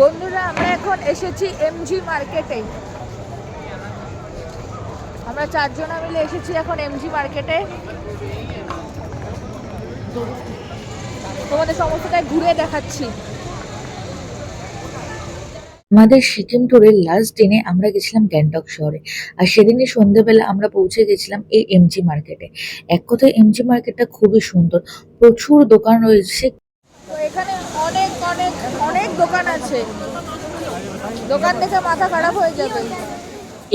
বন্ধুরা আমরা এখন এসেছি এমজি মার্কেটে। আমরা 4 জনা মিলে এসেছি এখন এমজি মার্কেটে। তোমাদের সমস্তটাই ঘুরে দেখাচ্ছি। আমাদের সিকিম ট্যুরের লাস্ট দিনে আমরা গেছিলাম গ্যাংটক শহরে। আর সেদিনই সন্ধ্যেবেলা আমরা পৌঁছে গেছিলাম এই এমজি মার্কেটে। এক কথায় এমজি মার্কেটটা খুবই সুন্দর, প্রচুর দোকান রয়েছে। তো এখানে অনেক অনেক অনেক দোকান আছে, দোকান দেখে মাথা খারাপ হয়ে যাবে।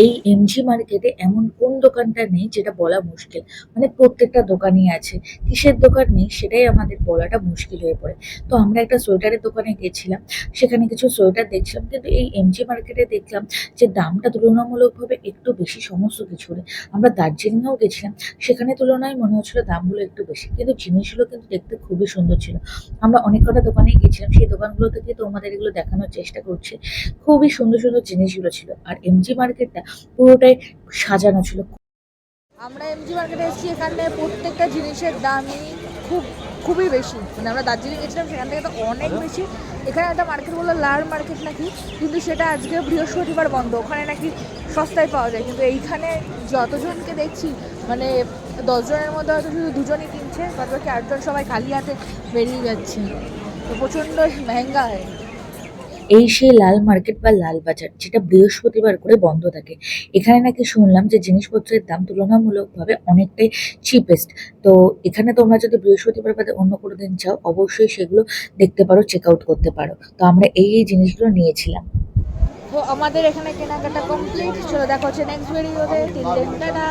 এই এমজি মার্কেটে এমন কোন দোকানটা নেই যেটা বলা মুশকিল। মানে প্রত্যেকটা দোকানই আছে, কিসের দোকান নেই সেটাই আমাদের বলাটা মুশকিল হয়ে পড়ে। তো আমরা একটা সোয়েটারের দোকানে গেছিলাম, সেখানে কিছু সোয়েটার দেখছিলাম, কিন্তু এই এমজি মার্কেটে দেখলাম যে দামটা তুলনামূলকভাবে একটু বেশি সমস্ত কিছুর। আমরা দার্জিলিংয়েও গেছিলাম, সেখানে তুলনায় মনে হচ্ছিল দামগুলো একটু বেশি, কিন্তু জিনিসগুলো কিন্তু দেখতে খুবই সুন্দর ছিল। আমরা অনেক কটা দোকানেই গেছিলাম, সেই দোকানগুলো থেকে তোমাদের এগুলো দেখানোর চেষ্টা করছি। খুবই সুন্দর সুন্দর জিনিসগুলো ছিল, আর এমজি মার্কেটটা পুরোটাই সাজানো ছিল। আমরা এমজি মার্কেটে এসেছি, এখানে প্রত্যেকটা জিনিসের দামই খুবই বেশি। মানে আমরা দার্জিলিং গেছিলাম, সেখান থেকে তো অনেক বেশি। এখানে একটা মার্কেট বললো লার মার্কেট নাকি, কিন্তু সেটা আজকে বৃহস্পতিবার বন্ধ। ওখানে নাকি সস্তায় পাওয়া যায়, কিন্তু এইখানে যতজনকে দেখছি মানে 10 জনের মধ্যে হয়তো শুধু 2 জনই কিনছে, বাদ বাকি 8 জন সবাই খালি হাতে বেরিয়ে যাচ্ছে। তো প্রচণ্ড মেহেঙ্গা হয়। এই সেই লাল মার্কেট বা লাল বাজার, যেটা বৃহস্পতিবার করে বন্ধ থাকে। এখানে নাকি শুনলাম যে জিনিসপত্রের দাম তুলনামূলকভাবে অনেকটাই চিপেস্ট। তো এখানে তোমরা যদি বৃহস্পতিবার বাদে অন্য কোনো দিন চাও, অবশ্যই সেগুলো দেখতে পারো, চেক আউট করতে পারো। তো আমরা এই জিনিসগুলো নিয়েছিলাম। তো আমাদের এখানে কেনাকাটা কমপ্লিট। চলো দেখা হচ্ছে নেক্সট ভিডিওতে। Till then tata.